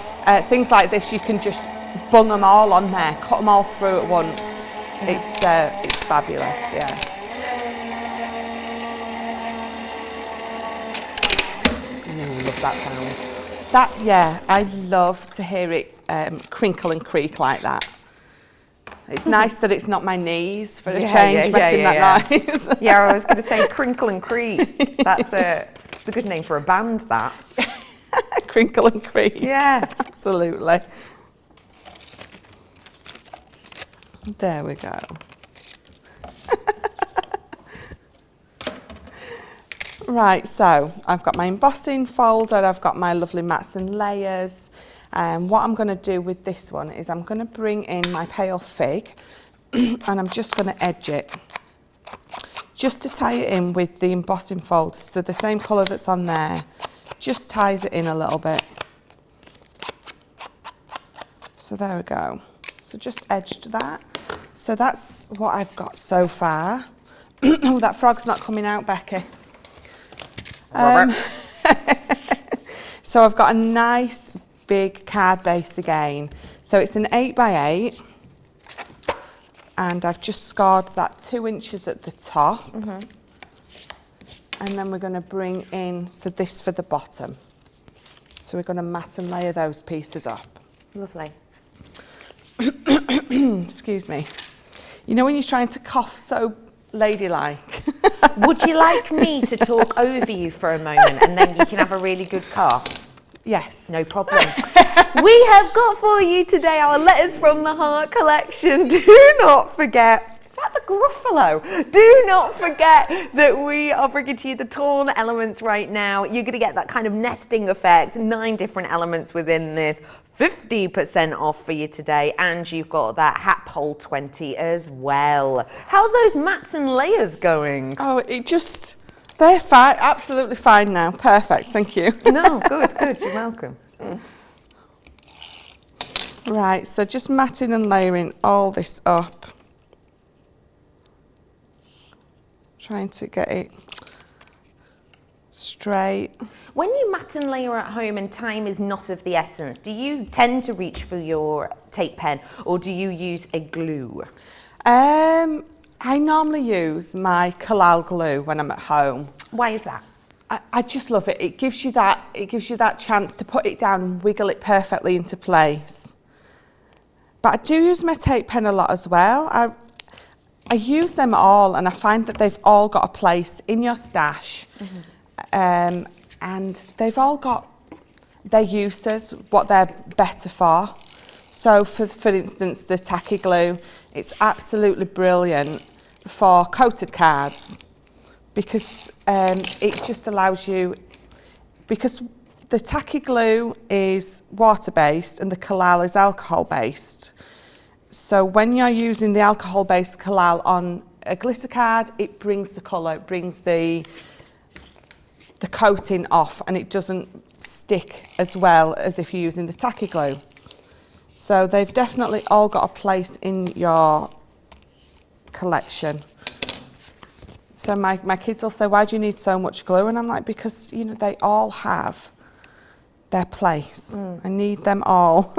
Things like this, you can just bung them all on there, cut them all through at once. It's fabulous, yeah. Love that sound. Yeah, I love to hear it crinkle and creak like that. It's nice that it's not my knees for a change making that noise. Yeah, I was going to say crinkle and creak. It's a good name for a band, that. Crinkle and creak. Yeah. Absolutely. There we go. Right, so I've got my embossing folder, I've got my lovely mats and layers. And what I'm going to do with this one is I'm going to bring in my pale fig and I'm just going to edge it just to tie it in with the embossing folder. So the same colour that's on there just ties it in a little bit. So there we go. So just edged that. So that's what I've got so far. Oh, that frog's not coming out, Becky. So I've got a nice big card base again. So it's an 8x8 and I've just scored that 2 inches at the top. And then we're going to bring in, so this for the bottom. So we're going to mat and layer those pieces up. Lovely. Excuse me. You know when you're trying to cough so ladylike? Would you like me to talk over you for a moment and then you can have a really good cough? Yes. No problem. We have got for you today our Letters from the Heart collection. Do not forget. Is that the Gruffalo? Do not forget that we are bringing to you the torn elements right now. You're going to get that kind of nesting effect, 9 different elements within this, 50% off for you today, and you've got that hat pole 20 as well. How's those mats and layers going? Oh, they're fine, absolutely fine now. Perfect, thank you. No, good, you're welcome. Right, so just matting and layering all this up. Trying to get it straight. When you mat and layer at home and time is not of the essence, do you tend to reach for your tape pen or do you use a glue? I normally use my Collal glue when I'm at home. Why is that? I just love it. It gives you that chance to put it down and wiggle it perfectly into place. But I do use my tape pen a lot as well. I use them all and I find that they've all got a place in your stash. And they've all got their uses, what they're better for. So for instance, the tacky glue, it's absolutely brilliant for coated cards because it just allows you, because the tacky glue is water-based and the Collal is alcohol-based. So when you're using the alcohol-based Collal on a glitter card, it brings the colour, it brings the coating off and it doesn't stick as well as if you're using the tacky glue. So they've definitely all got a place in your collection. So my kids will say, why do you need so much glue? And I'm like, because, they all have their place. I need them all.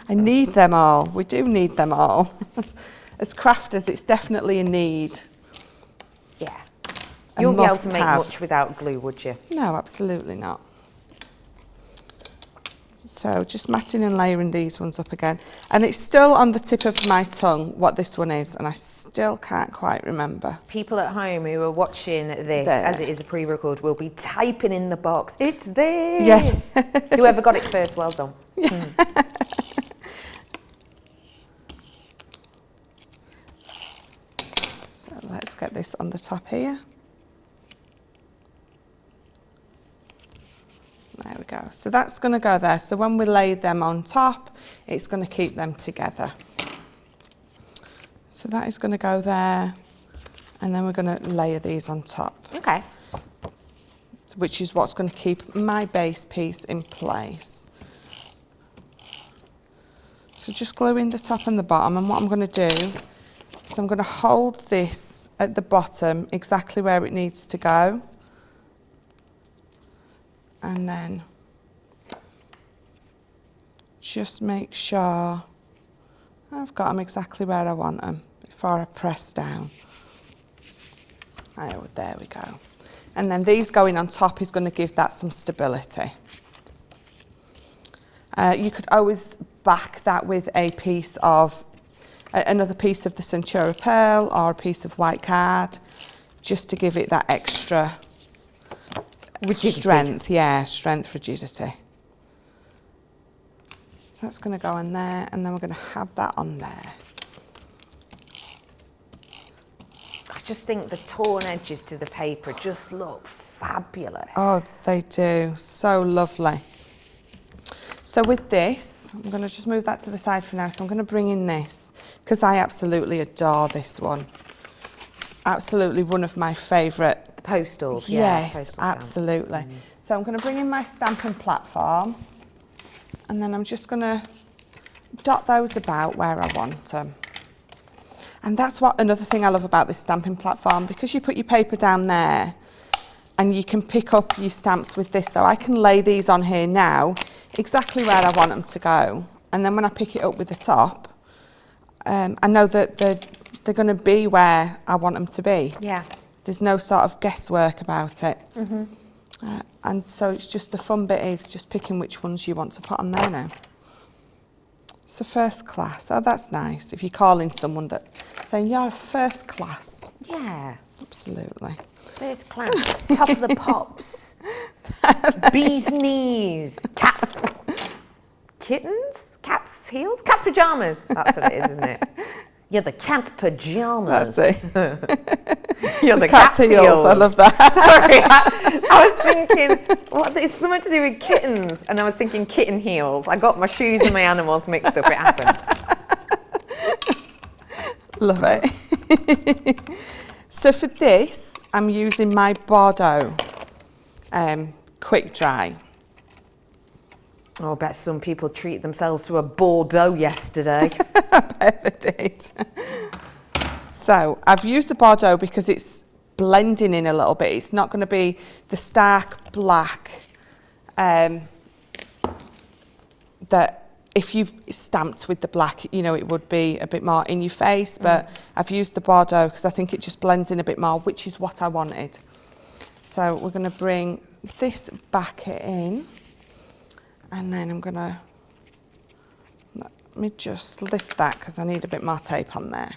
I need them all. We do need them all. As crafters, it's definitely a need. Yeah. You wouldn't be able to make much without glue, would you? No, absolutely not. So just matting and layering these ones up again. And it's still on the tip of my tongue what this one is, and I still can't quite remember. People at home who are watching this, as it is a pre-record, will be typing in the box, it's this! Yeah. Whoever got it first, well done. Yeah. So let's get this on the top here. There we go. So that's going to go there. So when we lay them on top, it's going to keep them together. So that is going to go there. And then we're going to layer these on top. Okay. Which is what's going to keep my base piece in place. So just gluing the top and the bottom. And what I'm going to do is I'm going to hold this at the bottom exactly where it needs to go. And then just make sure I've got them exactly where I want them before I press down. Oh, there we go. And then these going on top is going to give that some stability. You could always back that with a piece of, another piece of the Centura Pearl or a piece of white card, just to give it that extra rigidity. Strength, rigidity. That's going to go on there, and then we're going to have that on there. I just think the torn edges to the paper just look fabulous. Oh, they do. So lovely. So with this, I'm going to just move that to the side for now. So I'm going to bring in this, because I absolutely adore this one. It's absolutely one of my favourite postals, yes, postal absolutely. So I'm going to bring in my stamping platform, and then I'm just going to dot those about where I want them. And that's what another thing I love about this stamping platform, because you put your paper down there and you can pick up your stamps with this. So I can lay these on here now exactly where I want them to go. And then when I pick it up with the top, I know that they're going to be where I want them to be. Yeah. There's no sort of guesswork about it. And so it's just the fun bit is just picking which ones you want to put on there now. So first class. Oh, that's nice. If you're calling someone that, saying you're a first class. Yeah. Absolutely. First class, top of the pops, bee's knees, cats, kittens, cat's heels, cat's pajamas. That's what it is, isn't it? You're the cat pajamas. That's it. You're the cat's heels. I love that. Sorry, I was thinking, what? It's something to do with kittens, and I was thinking kitten heels. I got my shoes and my animals mixed up. It happens. Love it. So for this, I'm using my Bordeaux quick dry. Oh, I bet some people treat themselves to a Bordeaux yesterday. I bet they did. So I've used the Bordeaux because it's blending in a little bit. It's not going to be the stark black that if you stamped with the black, you know, it would be a bit more in your face, but I've used the Bordeaux because I think it just blends in a bit more, which is what I wanted. So we're going to bring this back in, and then I'm going to, let me just lift that because I need a bit more tape on there.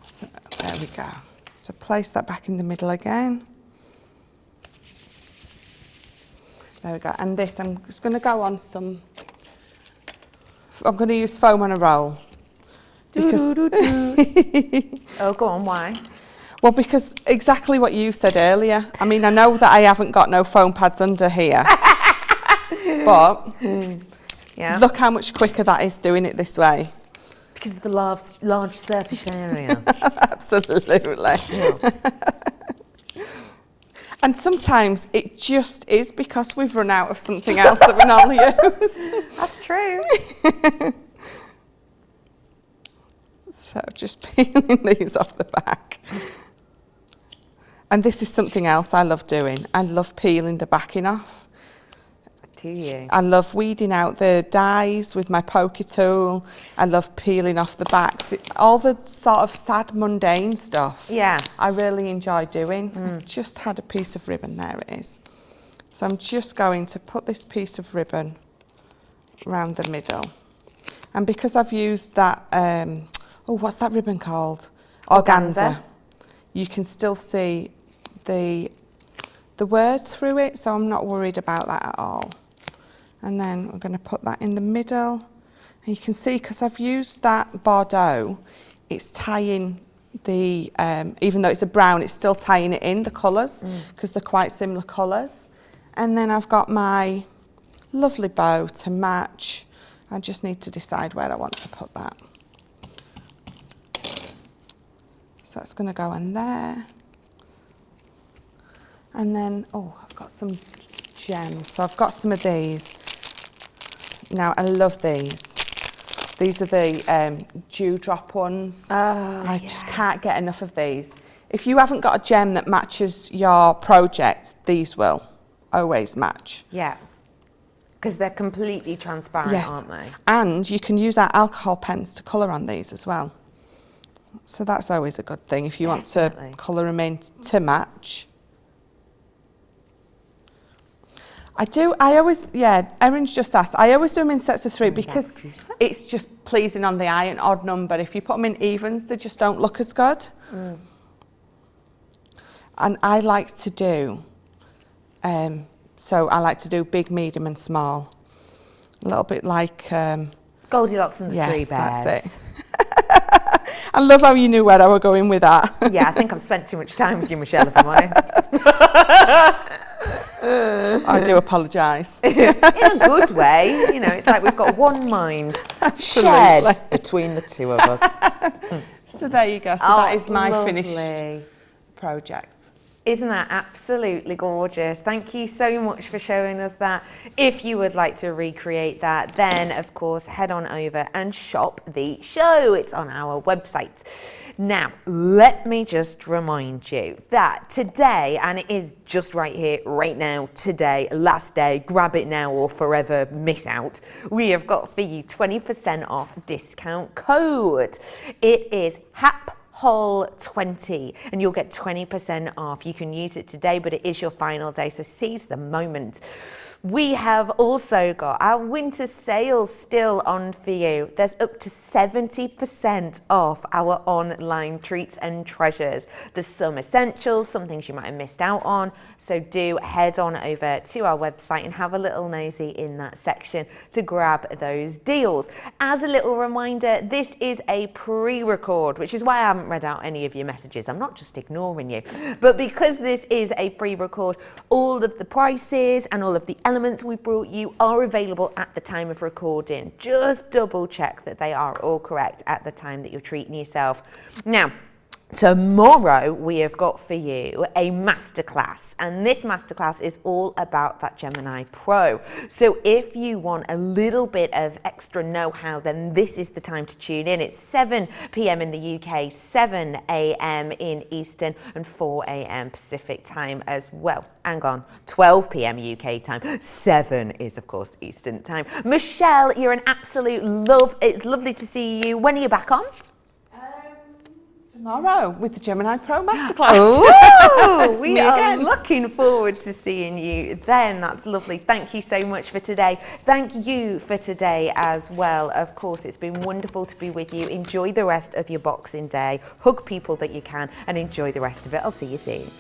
So there we go. So place that back in the middle again. There we go. And this, I'm just going to go on some, I'm going to use foam on a roll. Because Oh, go on, why? Well, because exactly what you said earlier. I mean, I know that I haven't got no foam pads under here, but Yeah. look how much quicker that is doing it this way. Because of the large surface area. Absolutely. Yeah. And sometimes it just is because we've run out of something else that we normally use. That's true. So just peeling these off the back. And this is something else I love doing. I love peeling the backing off. Do you? I love weeding out the dies with my poker tool. I love peeling off the backs. All the sort of sad, mundane stuff. Yeah. I really enjoy doing. I've just had a piece of ribbon, there it is. So I'm just going to put this piece of ribbon around the middle. And because I've used that, oh, what's that ribbon called? Organza. You can still see the word through it, so I'm not worried about that at all. And then we're going to put that in the middle. And you can see, because I've used that Bordeaux, it's tying the, even though it's a brown, it's still tying it in, the colours, because they're quite similar colours. And then I've got my lovely bow to match. I just need to decide where I want to put that. So that's going to go in there. And then, oh, I've got some gems. So I've got some of these. Now, I love these. These are the dewdrop ones. Oh, I just can't get enough of these. If you haven't got a gem that matches your project, these will always match. Yeah. Because they're completely transparent, aren't they? And you can use our alcohol pens to colour on these as well. So that's always a good thing if you want to colour them in to match. I always, Erin's just asked, I always do them in sets of 3 because it's just pleasing on the eye, an odd number. If you put them in evens, they just don't look as good. And I like to do, so I like to do big, medium and small. A little bit like... Goldilocks and the Three Bears. That's it. I love how you knew where I was going with that. Yeah, I think I've spent too much time with you, Michelle, if I'm honest. I do apologise. In a good way. You know, it's like we've got one mind shared between the two of us. So there you go. So that is my finished project. Isn't that absolutely gorgeous? Thank you so much for showing us that. If you would like to recreate that, then of course head on over and shop the show. It's on our website. Now, let me just remind you that today, and it is just right here, right now, today, last day, grab it now or forever miss out, we have got for you 20% off discount code. It is HAPHOL20 and you'll get 20% off. You can use it today, but it is your final day, so seize the moment. We have also got our winter sales still on for you. There's up to 70% off our online treats and treasures. There's some essentials, some things you might have missed out on. So do head on over to our website and have a little nosy in that section to grab those deals. As a little reminder, this is a pre-record, which is why I haven't read out any of your messages. I'm not just ignoring you, but because this is a pre-record, all of the prices and all of the elements we've brought you are available at the time of recording. Just double check that they are all correct at the time that you're treating yourself. Now, tomorrow we have got for you a masterclass, and this masterclass is all about that Gemini Pro. So if you want a little bit of extra know-how, then this is the time to tune in. It's 7 p.m. in the UK, 7 a.m. in Eastern, and 4 a.m. Pacific time as well. Hang on, 12 p.m. UK time. 7 is, of course, Eastern time. Michelle, you're an absolute love. It's lovely to see you. When are you back on? Tomorrow with the Gemini Pro Masterclass. Oh, we are looking forward to seeing you then. That's lovely. Thank you so much for today. Thank you for today as well. Of course, it's been wonderful to be with you. Enjoy the rest of your Boxing Day. Hug people that you can and enjoy the rest of it. I'll see you soon.